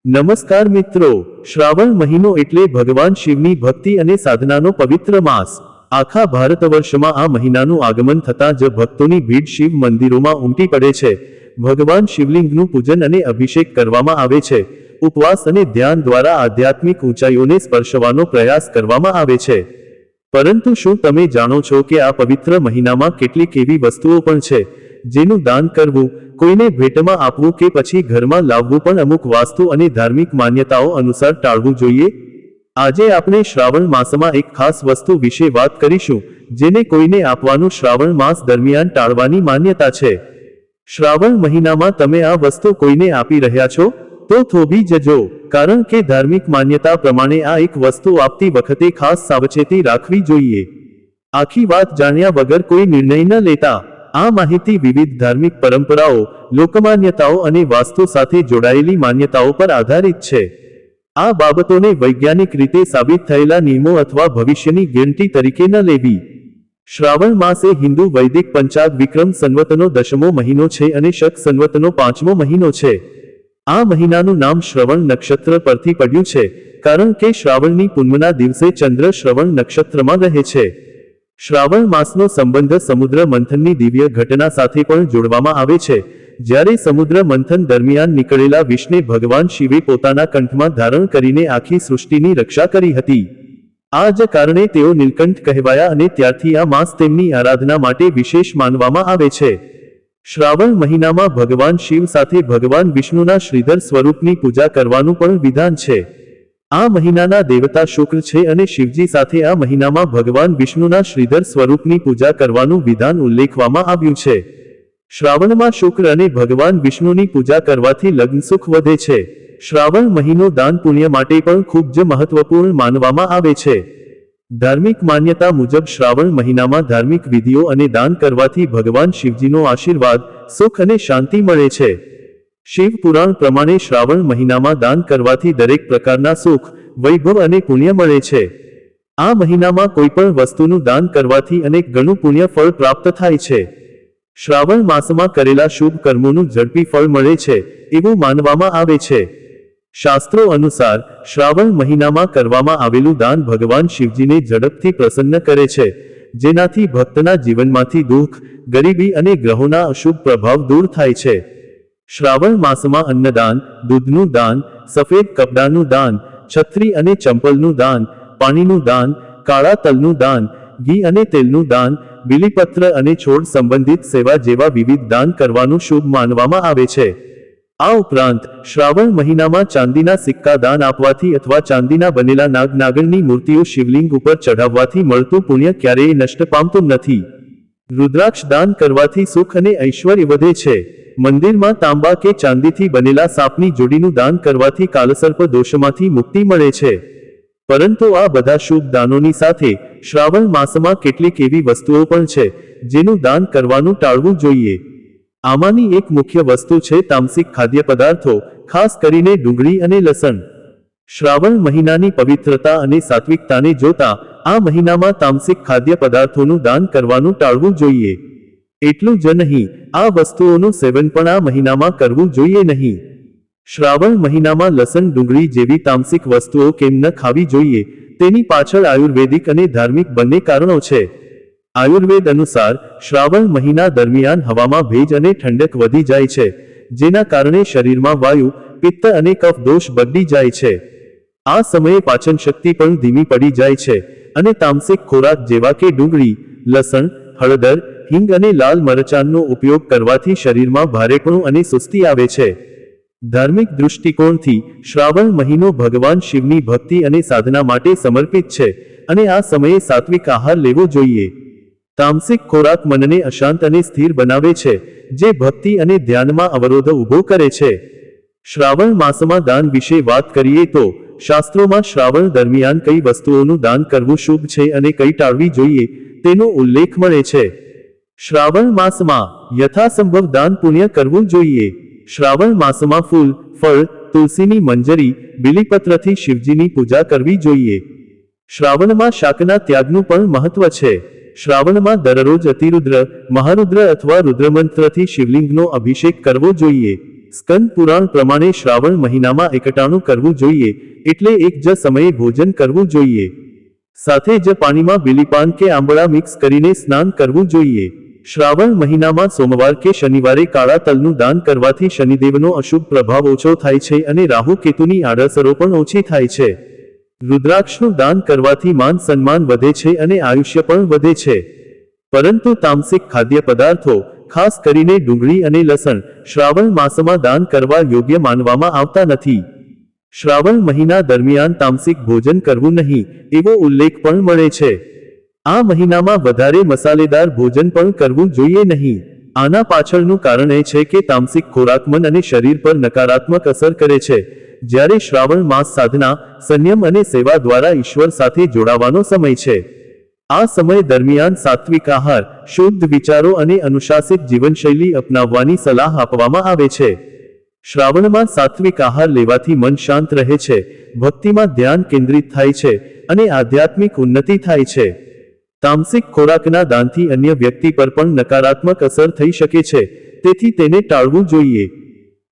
નમસ્કાર મિત્રો, શ્રાવણ મહિનો એટલે ભગવાન શિવની ભક્તિ અને સાધનાનો પવિત્ર માસ। આખા ભારતવર્ષમાં આ મહિનાનું આગમન થતાં જ ભક્તોની ભીડ શિવ મંદિરોમાં ઉમટી પડે છે। ભગવાન શિવલિંગનું પૂજન અને અભિષેક કરવામાં આવે છે। ઉપવાસ અને ધ્યાન દ્વારા આધ્યાત્મિક ઊંચાઈઓને સ્પર્શવાનો પ્રયાસ કરવામાં આવે છે। પરંતુ શું તમે જાણો છો કે આ પવિત્ર મહિનામાં કેટલીક એવી વસ્તુઓ પણ છે જેનું દાન કરવું, કોઈને ભેટમાં આપવું કે પછી ઘરમાં લાવવું પણ અમુક વાસ્તુ અને ધાર્મિક માન્યતાઓ અનુસાર ટાળવું જોઈએ? આજે આપણે શ્રાવણ માસમાં એક ખાસ વસ્તુ વિશે વાત કરીશું જેને કોઈને આપવાનું શ્રાવણ માસ દરમિયાન ટાળવાની માન્યતા છે। શ્રાવણ મહિનામાં તમે આ વસ્તુ કોઈને આપી રહ્યા છો તો થોભી જજો, કારણ કે ધાર્મિક માન્યતા પ્રમાણે આ એક વસ્તુ આપતી વખતે ખાસ સાવચેતી રાખવી જોઈએ। આખી વાત જાણ્યા વગર કોઈ નિર્ણય ન લેતા। આ માહિતી વિવિધ ધાર્મિક પરંપરાઓ, લોકમાન્યતાઓ અને વાસ્તુ સાથે જોડાયેલી માન્યતાઓ પર આધારિત છે। આ બાબતોને વૈજ્ઞાનિક રીતે સાબિત થયેલા નિયમો અથવા ભવિષ્યની ગેરંટી તરીકે ન લેવી। શ્રાવણ માસ એ હિન્દુ વૈદિક પંચાગ વિક્રમ સંવતનો 10મો મહિનો છે અને શક સંવતનો 5મો મહિનો છે। આ મહિનાનું નામ શ્રવણ નક્ષત્ર પરથી પડ્યું છે, કારણ કે શ્રાવણની પૂનમના દિવસે ચંદ્ર શ્રવણ નક્ષત્રમાં રહે છે। શ્રાવણ માસનો સંબંધ સમુદ્ર મંથનની દિવ્ય ઘટના સાથે પણ જોડવામાં આવે છે, જ્યારે સમુદ્ર મંથન દરમિયાન નીકળેલા વિષને ભગવાન શિવે પોતાના કંઠમાં ધારણ કરીને આખી સૃષ્ટિની રક્ષા કરી હતી। આ જ કારણે તેઓ નીલકંઠ કહેવાયા અને ત્યારથી આ માસ તેમની આરાધના માટે વિશેષ માનવામાં આવે છે। શ્રાવણ મહિનામાં ભગવાન શિવ સાથે ભગવાન વિષ્ણુના શ્રીધર સ્વરૂપની પૂજા કરવાનું પણ વિધાન છે। આ મહિનાના દેવતા શુક્ર છે અને શિવજી સાથે આ મહિનામાં ભગવાન વિષ્ણુના શ્રીધર સ્વરૂપની પૂજા કરવાનું વિધાન ઉલ્લેખવામાં આવ્યું છે। શ્રાવણમાં શુક્ર અને ભગવાન વિષ્ણુની પૂજા કરવાથી લગ્ન સુખ વધે છે। શ્રાવણ મહિનો દાન પુણ્ય માટે પણ ખૂબ જ મહત્વપૂર્ણ માનવામાં આવે છે। ધાર્મિક માન્યતા મુજબ શ્રાવણ મહિનામાં ધાર્મિક વિધિઓ અને દાન કરવાથી ભગવાન શિવજીનો આશીર્વાદ, સુખ અને શાંતિ મળે છે। શિવ પુરાણ પ્રમાણે શ્રાવણ મહિનામાં દાન કરવાથી દરેક પ્રકારના સુખ, વૈભવ અને પુણ્ય મળે છે। આ મહિનામાં કોઈ પણ વસ્તુનું દાન કરવાથી અનેક ગણું પુણ્ય ફળ પ્રાપ્ત થાય છે। શ્રાવણ માસમાં કરેલા શુભ કર્મોનું ઝડપી ફળ મળે છે એવું માનવામાં આવે છે। શાસ્ત્રો અનુસાર શ્રાવણ મહિનામાં કરવામાં આવેલું દાન ભગવાન શિવજીને ઝડપથી પ્રસન્ન કરે છે, જેનાથી ભક્તના જીવનમાંથી દુઃખ, ગરીબી અને ગ્રહોના અશુભ પ્રભાવ દૂર થાય છે। શ્રાવણ માસમાં અન્નદાન, દૂધનું દાન, સફેદ કપડાનું દાન, છત્રી અને ચંપલનું દાન, પાણીનું દાન, કાળા તલનું દાન, ઘી અને તેલનું દાન, બીલીપત્ર અને છોડ સંબંધિત સેવા જેવા વિવિધ દાન કરવાનું શુભ માનવામાં આવે છે। આ ઉપરાંત શ્રાવણ મહિનામાં ચાંદીના સિક્કા દાન આપવાથી અથવા ચાંદીના બનેલા નાગ-નાગણની મૂર્તિઓ શિવલિંગ ઉપર ચઢાવવાથી મળતું પુણ્ય ક્યારેય નષ્ટ પામતું નથી। રુદ્રાક્ષ દાન કરવાથી સુખ અને ઐશ્વર્ય વધે છે। મંદિરમાં તાંબા કે ચાંદીથી બનેલા સાપની જોડીનું દાન કરવાથી કાલસર્પ દોષમાંથી મુક્તિ મળે છે। પરંતુ આ બધા શુભ દાનોની સાથે શ્રાવણ માસમાં કેટલીક એવી વસ્તુઓ પણ છે જેનું દાન કરવાનું ટાળવું જોઈએ। આમાંની એક મુખ્ય વસ્તુ છે તામસિક ખાદ્ય પદાર્થો, ખાસ કરીને ડુંગળી અને લસણ। શ્રાવણ મહિનાની પવિત્રતા અને સાત્વિકતાને જોતા આ મહિનામાં તામસિક ખાદ્ય પદાર્થોનું દાન કરવાનું ટાળવું જોઈએ। એટલું જ નહીં, આ વસ્તુઓનું સેવન પણ આ મહિનામાં કરવું જોઈએ નહીં। શ્રાવણ મહિનામાં લસણ, ડુંગળી જેવી તામસિક વસ્તુઓ કેમ ન ખાવી જોઈએ તેની પાછળ આયુર્વેદિક અને ધાર્મિક બંને કારણો છે। આયુર્વેદ અનુસાર શ્રાવણ મહિના દરમિયાન હવામાં ભેજ અને ઠંડક વધી જાય છે, જેના કારણે શરીરમાં વાયુ, પિત્ત અને કફ દોષ બગડી જાય છે। આ સમયે પાચન શક્તિ પણ ધીમી પડી જાય છે અને તામસિક ખોરાક જેવા કે ડુંગળી, લસણ, હળદર, હિંગ અને લાલ મરચાંનો ઉપયોગ કરવાથી શરીરમાં ભારેપણું અને સુસ્તી આવે છે। ધાર્મિક દૃષ્ટિકોણથી શ્રાવણ મહિનો ભગવાન શિવની ભક્તિ અને સાધના માટે સમર્પિત છે અને આ સમયે સાત્વિક આહાર લેવો જોઈએ। તામસિક ખોરાક મનને અશાંત અને સ્થિર બનાવે છે, જે ભક્તિ અને ધ્યાનમાં અવરોધ ઊભો કરે છે। શ્રાવણ માસમાં દાન વિશે વાત કરીએ તો શાસ્ત્રોમાં શ્રાવણ દરમિયાન કઈ વસ્તુઓનું દાન કરવું શુભ છે અને કઈ ટાળવી જોઈએ તેનો ઉલ્લેખ મળે છે। શ્રાવણ માસમાં યથાસંભવ દાન પુણ્ય કરવું જોઈએ। શ્રાવણ માસમાં ફૂલ, ફળ, તુલસીની મંજરી, બીલીપત્રથી શિવજીની પૂજા કરવી જોઈએ। શ્રાવણમાં શાકના ત્યાગનું પણ મહત્વ છે। શ્રાવણમાં દરરોજ અતિરુદ્ર, મહારુદ્ર અથવા રુદ્રમંત્રથી શિવલિંગનો અભિષેક કરવો જોઈએ। સ્કંદ પુરાણ પ્રમાણે શ્રાવણ મહિનામાં એકટાણું કરવું જોઈએ, એટલે એક જ સમયે ભોજન કરવું જોઈએ. સાથે જ પાણીમાં બીલીપાન કે આંબળા મિક્સ કરીને સ્નાન કરવું જોઈએ. શ્રાવણ મહિનામાં સોમવાર કે શનિવારે કાળા તલનું દાન કરવાથી શનિદેવનો અશુભ પ્રભાવ ઓછો થાય છે અને રાહુ કેતુની આડઅસરો પણ ઓછી થાય છે. રુદ્રાક્ષનું દાન કરવાથી માન સન્માન વધે છે અને આયુષ્ય પણ વધે છે. પરંતુ તામસિક ખાદ્ય પદાર્થો, ખાસ કરીને ડુંગળી અને લસણ, શ્રાવણ માસમાં દાન કરવા યોગ્ય માનવામાં આવતા નથી. શ્રાવણ મહિના દરમિયાન તામસિક ભોજન કરવું નહીં, એવો ઉલ્લેખ પણ મળે છે. આ મહિનામાં વધારે મસાલેદાર ભોજન પણ કરવું જોઈએ નહીં. આના પાછળનું કારણ એ છે કે તામસિક ખોરાક મન અને શરીર પર નકારાત્મક અસર કરે છે, જ્યારે શ્રાવણ માસ સાધના, સંયમ અને સેવા દ્વારા ઈશ્વર સાથે જોડાવાનો સમય છે. આ સમય દરમિયાન સાત્વિક આહાર, શુદ્ધ વિચારો અને અનુશાસિત જીવનશૈલી અપનાવવાની સલાહ આપવામાં આવે છે. શ્રાવણમાં સાત્વિક આહાર લેવાથી મન શાંત રહે છે, ભક્તિમાં ધ્યાન કેન્દ્રિત થાય છે અને આધ્યાત્મિક ઉન્નતિ થાય છે. તામસિક ખોરાકના દાનથી અન્ય વ્યક્તિ પર પણ નકારાત્મક અસર થઈ શકે છે, તેથી તેને ટાળવું જોઈએ.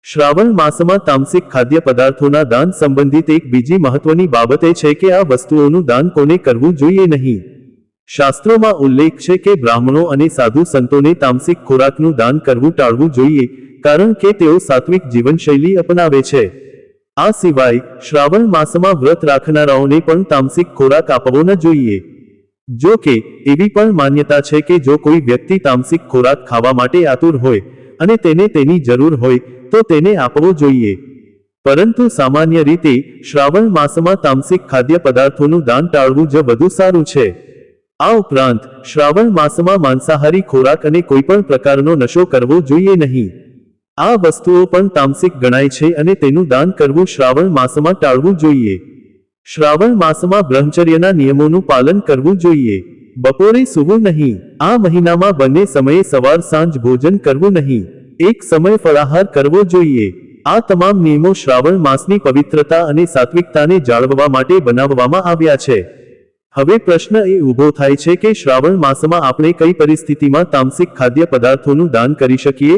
શ્રાવણ માસમાં તામસિક ખાદ્ય પદાર્થોના દાન સંબંધિત એક બીજી મહત્વની બાબત એ છે કે આ વસ્તુઓનું દાન કોને કરવું જોઈએ નહીં. શાસ્ત્રોમાં ઉલ્લેખ છે કે બ્રાહ્મણો અને સાધુ સંતોને તામસિક ખોરાકનું દાન કરવું ટાળવું જોઈએ, કારણ કે તેઓ સાત્વિક જીવનશૈલી અપનાવે છે. આ સિવાય શ્રાવણ માસમાં વ્રત રાખનારાઓને પણ તામસિક ખોરાક આપવો ન જોઈએ. જો કે એવી પણ માન્યતા છે કે જો કોઈ વ્યક્તિ તામસિક ખોરાક ખાવા માટે આતુર હોય અને તેને તેની જરૂર હોય તો તેને આપવો જોઈએ. પરંતુ સામાન્ય રીતે શ્રાવણ માસમાં તામસિક ખાદ્ય પદાર્થોનું દાન ટાળવું જ વધુ સારું છે. આ ઉપરાંત શ્રાવણ માસમાં માંસાહારી ખોરાક અને કોઈપણ પ્રકારનો નશો કરવો જોઈએ નહીં. આ વસ્તુઓ પણ તામસિક ગણાય છે અને તેનું દાન કરવું શ્રાવણ માસમાં ટાળવું જોઈએ. શ્રાવણ માસમાં બ્રહ્મચર્યના નિયમોનું પાલન કરવું જોઈએ. બપોરે સૂવું નહીં. આ મહિનામાં બંને સમયે સવાર સાંજ ભોજન કરવું નહીં. એક સમય ફળાહાર કરવો જોઈએ. આ તમામ નિયમો શ્રાવણ માસની પવિત્રતા અને સાત્વિકતાને જાળવવા માટે બનાવવામાં આવ્યા છે. હવે પ્રશ્ન એ ઊભો થાય છે કે શ્રાવણ માસમાં આપણે કઈ પરિસ્થિતિમાં તામસિક ખાદ્ય પદાર્થોનું દાન કરી શકીએ?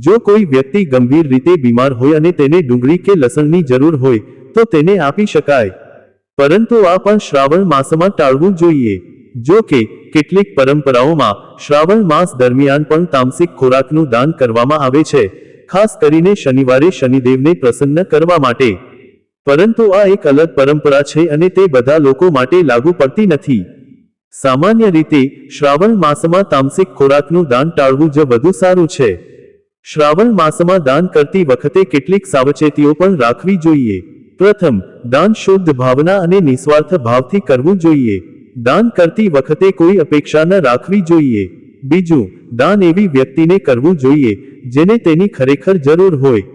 જો કોઈ વ્યક્તિ ગંભીર રીતે બીમાર હોય અને તેને ડુંગળી કે લસણની જરૂર હોય તો તેને આપી શકાય. પરંતુ આ પણ શ્રાવણ માસમાં ટાળવું જોઈએ. જો કે કેટલીક પરંપરાઓમાં શ્રાવણ માસ દરમિયાન પણ તામસિક ખોરાકનું દાન કરવામાં આવે છે, ખાસ કરીને શનિવારે શનિદેવને પ્રસન્ન કરવા માટે. પરંતુ આ એક અલગ પરંપરા છે અને તે બધા લોકો માટે લાગુ પડતી નથી. સામાન્ય રીતે શ્રાવણ માસમાં તામસિક ખોરાકનું દાન ટાળવું જ વધુ સારું છે. શ્રાવણ માસમાં દાન કરતી વખતે કેટલીક સાવચેતીઓ પણ રાખવી જોઈએ. પ્રથમ, દાન શુદ્ધ ભાવના અને નિસ્વાર્થ ભાવથી કરવું જોઈએ. દાન કરતી વખતે કોઈ અપેક્ષા ન રાખવી જોઈએ. બીજું, દાન એવી વ્યક્તિને કરવું જોઈએ જેને તેની ખરેખર જરૂર હોય.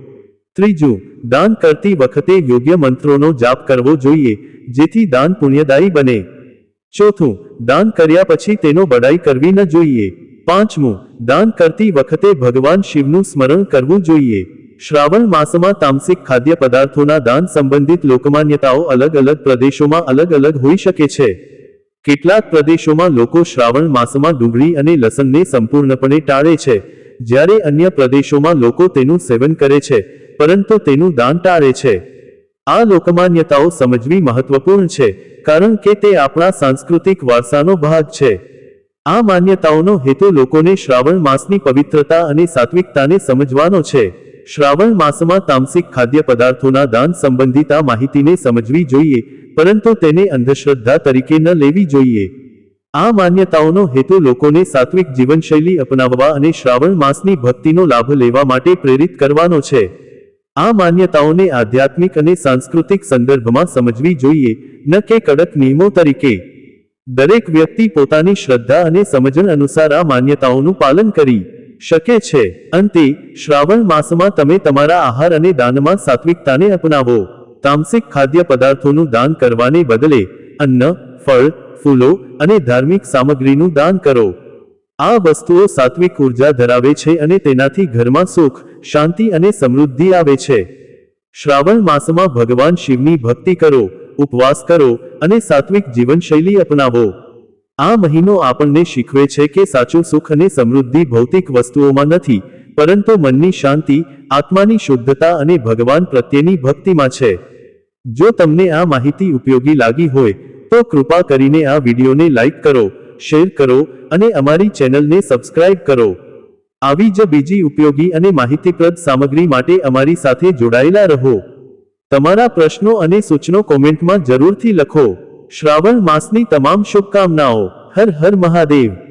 ત્રીજું, દાન કરતી વખતે યોગ્ય મંત્રોનો જાપ કરવો જોઈએ જેથી દાન પુણ્યદાયી બને. ચોથું, દાન કર્યા પછી તેનો બડાઈ કરવી ન જોઈએ. પાંચમું, દાન કરતી વખતે ભગવાન શિવનું સ્મરણ કરવું જોઈએ. શ્રાવણ માસમાં તામસિક ખાદ્ય પદાર્થોના દાન સંબંધિત લોકમાન્યતાઓ અલગ અલગ પ્રદેશોમાં અલગ અલગ હોઈ શકે છે. કેટલાક પ્રદેશોમાં લોકો શ્રાવણ માસમાં ડુંગળી અને લસણને સંપૂર્ણપણે ટાળે છે, જ્યારે અન્ય પ્રદેશોમાં લોકો તેનું સેવન કરે છે પરંતુ તેનું દાન ટાળે છે. આ લોકમાન્યતાઓ સમજવી મહત્વપૂર્ણ છે, કારણ કે તે આપણા સાંસ્કૃતિક વારસાનો ભાગ છે. આ માન્યતાઓનો હેતુ લોકોને શ્રાવણ માસની પવિત્રતા અને સાત્વિકતાને સમજવાનો છે. શ્રાવણ માસમાં તામસિક ખાદ્ય પદાર્થોના દાન સંબંધિત આ માહિતીને સમજવી જોઈએ, પરંતુ તેને અંધશ્રદ્ધા તરીકે ન લેવી જોઈએ. આ માન્યતાઓનો હેતુ લોકોને સાત્વિક જીવનશૈલી અપનાવવા અને શ્રાવણ માસની ભક્તિનો લાભ લેવા માટે પ્રેરિત કરવાનો છે. આ માન્યતાઓને આધ્યાત્મિક અને સાંસ્કૃતિક સંદર્ભમાં સમજવી જોઈએ, ન કે કડક નિયમો તરીકે. દરેક વ્યક્તિ પોતાની શ્રદ્ધા અને સમજણ અનુસાર આ માન્યતાઓનું પાલન કરી શકે છે. અંતે, શ્રાવણ માસમાં તમે તમારા આહાર અને દાનમાં સાત્વિકતાને અપનાવો. તામસિક ખાદ્ય પદાર્થોનું દાન કરવાને બદલે અન્ન, ફળ, ફૂલો અને ધાર્મિક સામગ્રીનું દાન કરો. આ વસ્તુઓ સાત્વિક ઉર્જા ધરાવે છે અને તેનાથી ઘરમાં સુખ, શાંતિ અને સમૃદ્ધિ આવે છે. શ્રાવણ માસમાં ભગવાન શિવની ભક્તિ કરો, ઉપવાસ કરો અને સાત્વિક જીવનશૈલી અપનાવો. આ મહિનો આપણને શીખવે છે કે સાચું સુખ અને સમૃદ્ધિ ભૌતિક વસ્તુઓમાં નથી, પરંતુ મનની શાંતિ, આત્માની શુદ્ધતા અને ભગવાન પ્રત્યેની ભક્તિમાં છે. જો તમને આ માહિતી ઉપયોગી લાગી હોય તો કૃપા કરીને આ વિડીયોને લાઈક કરો, શેર કરો અને અમારી ચેનલને સબસ્ક્રાઇબ કરો. આવી જ બીજી ઉપયોગી અને માહિતીપ્રદ સામગ્રી માટે અમારી સાથે જોડાયેલા રહો. તમારા પ્રશ્નો અને સૂચનો કોમેન્ટમાં જરૂરથી લખો. શ્રાવણ માસની તમામ શુભકામનાઓ. હર હર મહાદેવ.